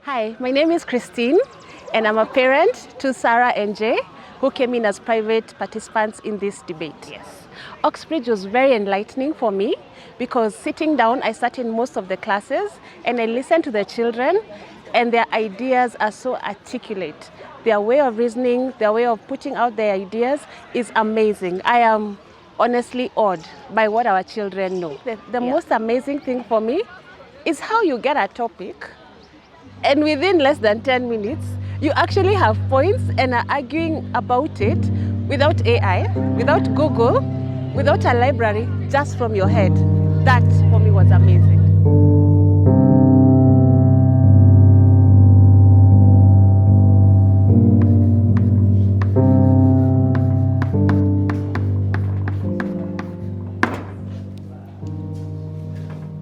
Hi, my name is Christine, and I'm a parent to Sarah and Jay, who came in as private participants in this debate. Yes. OxBridge was very enlightening for me because sitting down, I sat in most of the classes and I listened to the children, and their ideas are so articulate. Their way of reasoning, their way of putting out their ideas is amazing. I am honestly awed by what our children know. The most amazing thing for me is how you get a topic and within less than 10 minutes, you actually have points and are arguing about it without AI, without Google, without a library, just from your head. That, for me, was amazing.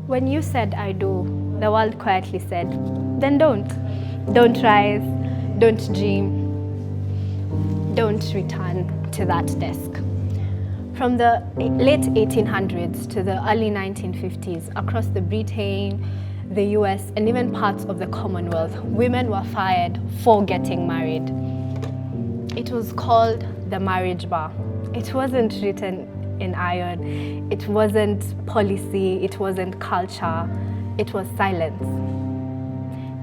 When you said I do, the world quietly said, then don't. Don't rise, don't dream, don't return to that desk. From the late 1800s to the early 1950s, across the Britain, the US, and even parts of the Commonwealth, women were fired for getting married. It was called the marriage bar. It wasn't written in iron, it wasn't policy, it wasn't culture, it was silence.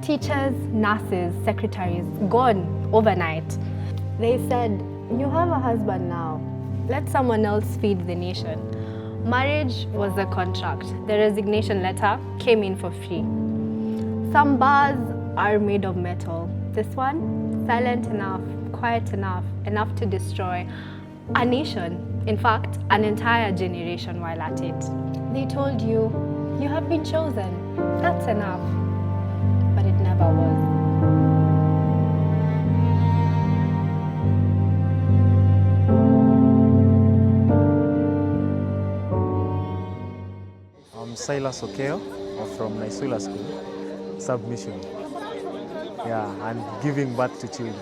Teachers, nurses, secretaries, gone overnight. They said, you have a husband now, let someone else feed the nation. Marriage was a contract. The resignation letter came in for free. Some bars are made of metal. This one, silent enough, quiet enough, enough to destroy a nation. In fact, an entire generation while at it. They told you, you have been chosen. That's enough. But it never was. I'm Silas Okeo from Naisula School. Submission. Yeah, and giving birth to children.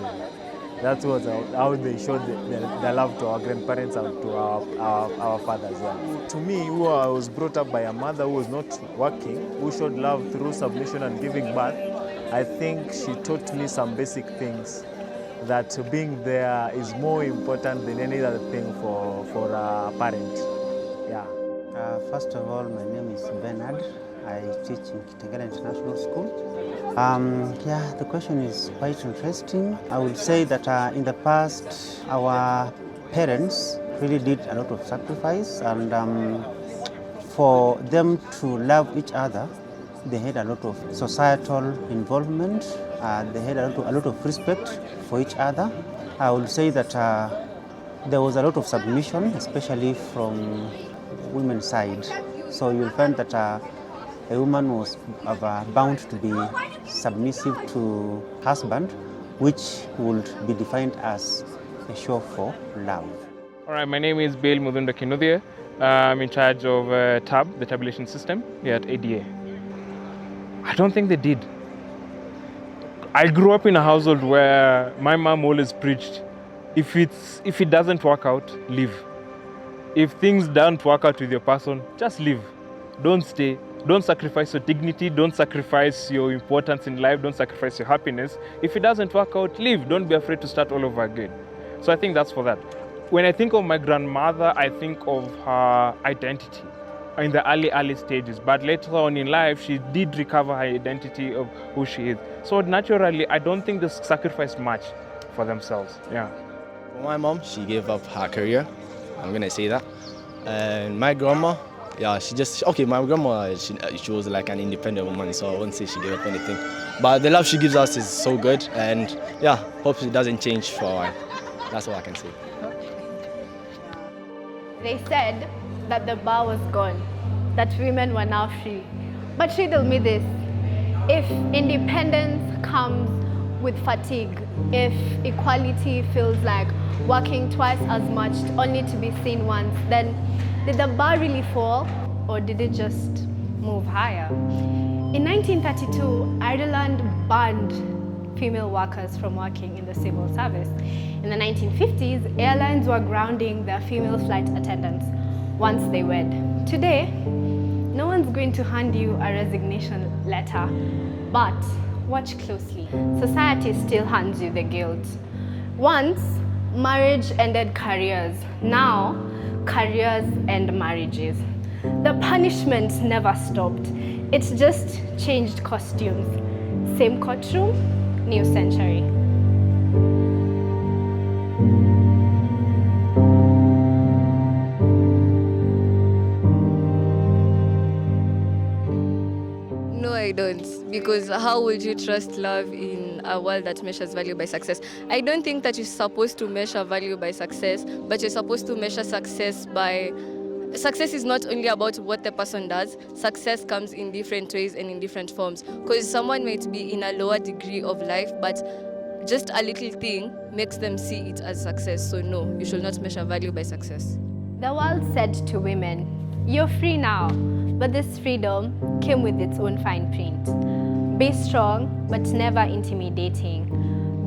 That was how they showed their love to our grandparents and to our fathers. Yeah. To me, who I was brought up by a mother who was not working, who showed love through submission and giving birth, I think she taught me some basic things, that being there is more important than any other thing for a parent. Yeah. First of all, my name is Bernard. I teach in Kitengela International School. The question is quite interesting. I would say that in the past, our parents really did a lot of sacrifice, and for them to love each other, they had a lot of societal involvement. They had a lot of respect for each other. I would say that there was a lot of submission, especially from women's side. So you'll find that a woman was bound to be submissive to husband, which would be defined as a show for love. All right, my name is Bail Mudunda Kinuthia. I'm in charge of TAB, the tabulation system, here at ADA. I don't think they did. I grew up in a household where my mom always preached, if it doesn't work out, leave. If things don't work out with your person, just leave. Don't stay. Don't sacrifice your dignity. Don't sacrifice your importance in life. Don't sacrifice your happiness. If it doesn't work out, leave. Don't be afraid to start all over again. So I think that's for that. When I think of my grandmother, I think of her identity in the early stages. But later on in life, she did recover her identity of who she is. So naturally, I don't think they sacrificed much for themselves. Yeah. For my mom, she gave up her career. I'm gonna say that. And my grandma, my grandma, she was like an independent woman, so I won't say she gave up anything. But the love she gives us is so good, and hope it doesn't change for a while. That's all I can say. They said that the bar was gone, that women were now free. But riddle me this, if independence comes with fatigue, if equality feels like working twice as much only to be seen once, then did the bar really fall, or did it just move higher? In 1932, Ireland banned female workers from working in the civil service. In the 1950s, airlines were grounding their female flight attendants once they wed. Today, no one's going to hand you a resignation letter, but watch closely. Society still hands you the guilt. Once, marriage ended careers. Now, careers end marriages. The punishment never stopped. It's just changed costumes. Same courtroom, new century. No, I don't. Because how would you trust love in a world that measures value by success? I don't think that you're supposed to measure value by success, but you're supposed to measure success by... Success is not only about what the person does. Success comes in different ways and in different forms. Because someone might be in a lower degree of life, but just a little thing makes them see it as success. So no, you should not measure value by success. The world said to women, "You're free now," but this freedom came with its own fine print. Be strong, but never intimidating.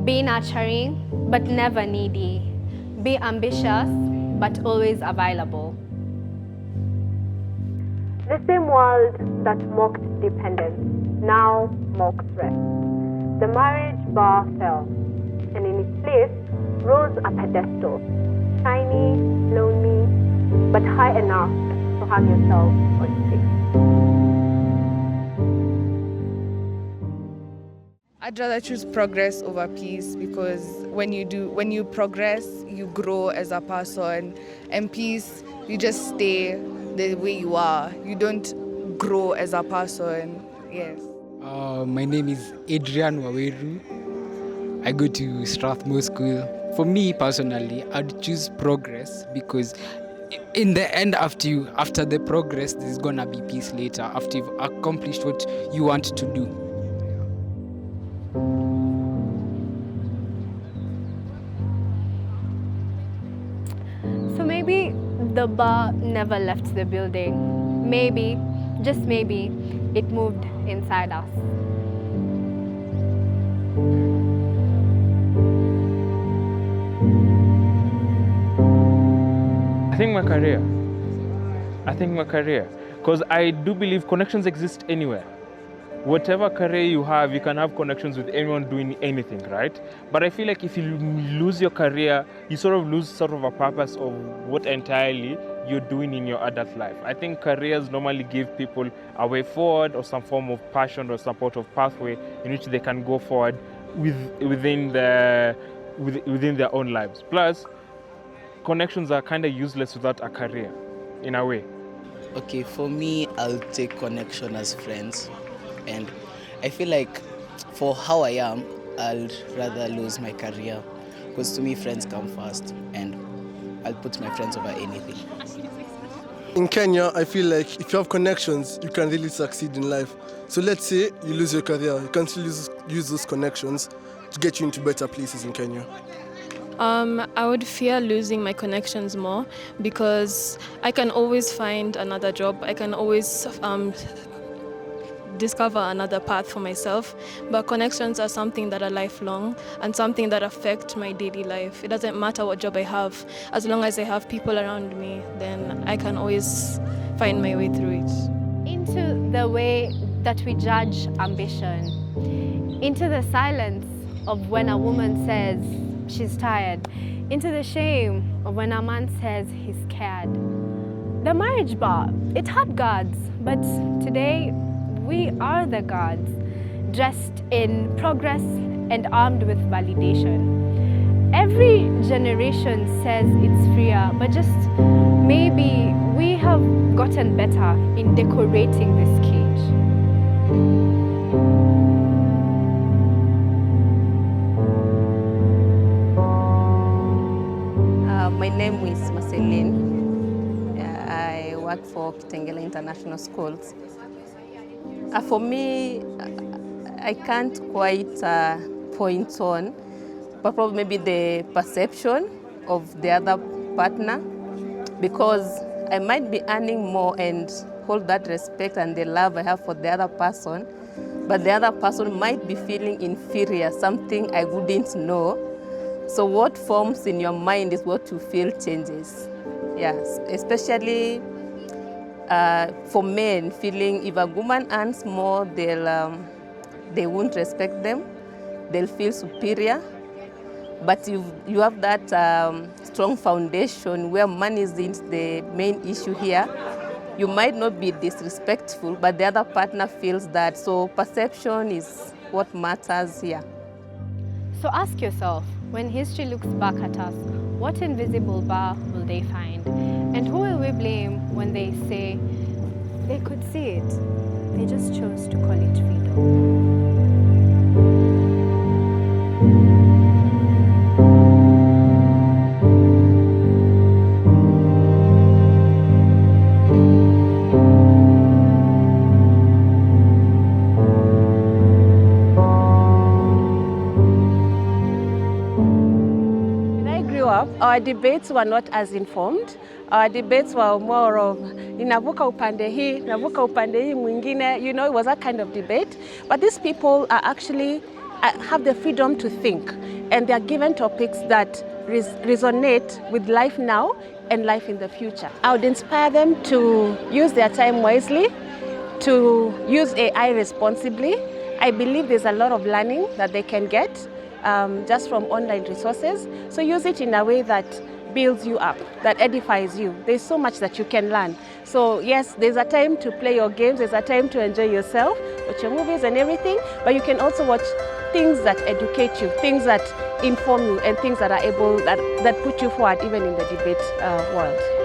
Be nurturing, but never needy. Be ambitious, but always available. The same world that mocked dependence now mocks rest. The marriage bar fell, and in its place rose a pedestal, shiny, lonely, but high enough to hang yourself on stage. I'd rather choose progress over peace, because when you progress, you grow as a person, and peace, you just stay the way you are. You don't grow as a person. Yes. My name is Adrian Waweru. I go to Strathmore School. For me personally, I'd choose progress, because in the end, after the progress, there's gonna be peace later, after you've accomplished what you want to do. So maybe the bar never left the building. Maybe, just maybe, it moved inside us. I think my career. Because I do believe connections exist anywhere. Whatever career you can have connections with anyone doing anything, right? But I feel like if you lose your career, you sort of lose sort of a purpose of what entirely you're doing in your adult life. I think careers normally give people a way forward, or some form of passion or some sort of pathway in which they can go forward within their own lives. Plus, connections are kind of useless without a career, in a way. Okay, for me, I'll take connection as friends. And I feel like for how I am, I'll rather lose my career, because to me, friends come first, and I'll put my friends over anything. In Kenya, I feel like if you have connections, you can really succeed in life. So let's say you lose your career, you can still use those connections to get you into better places in Kenya. I would fear losing my connections more, because I can always find another job. I can always discover another path for myself. But connections are something that are lifelong and something that affect my daily life. It doesn't matter what job I have. As long as I have people around me, then I can always find my way through it. Into the way that we judge ambition. Into the silence of when a woman says she's tired. Into the shame of when a man says he's scared. The marriage bar, it had guards, but today we are the guards, dressed in progress and armed with validation. Every generation says it's freer, but just maybe we have gotten better in decorating this cage. My name is Marceline. I work for Kitengela International Schools. For me, I can't quite point on, but probably maybe the perception of the other partner, because I might be earning more and hold that respect and the love I have for the other person, but the other person might be feeling inferior, something I wouldn't know. So what forms in your mind is what you feel changes. Yes, especially for men, feeling if a woman earns more, they'll they won't respect them, they'll feel superior. But you have that strong foundation where money isn't the main issue here. You might not be disrespectful, but the other partner feels that. So perception is what matters here. So ask yourself, when history looks back at us, what invisible bar will they find? And who will we blame when they say they could see it? They just chose to call it freedom. Our debates were not as informed. Our debates were more of inavuka upande hii, inavuka upande hii mwingine. You know, it was that kind of debate. But these people are actually have the freedom to think, and they are given topics that resonate with life now and life in the future. I would inspire them to use their time wisely, to use AI responsibly. I believe there's a lot of learning that they can get just from online resources. So use it in a way that builds you up, that edifies you. There's so much that you can learn. So yes, there's a time to play your games, there's a time to enjoy yourself, watch your movies and everything, but you can also watch things that educate you, things that inform you, and things that are able, that put you forward even in the debate world.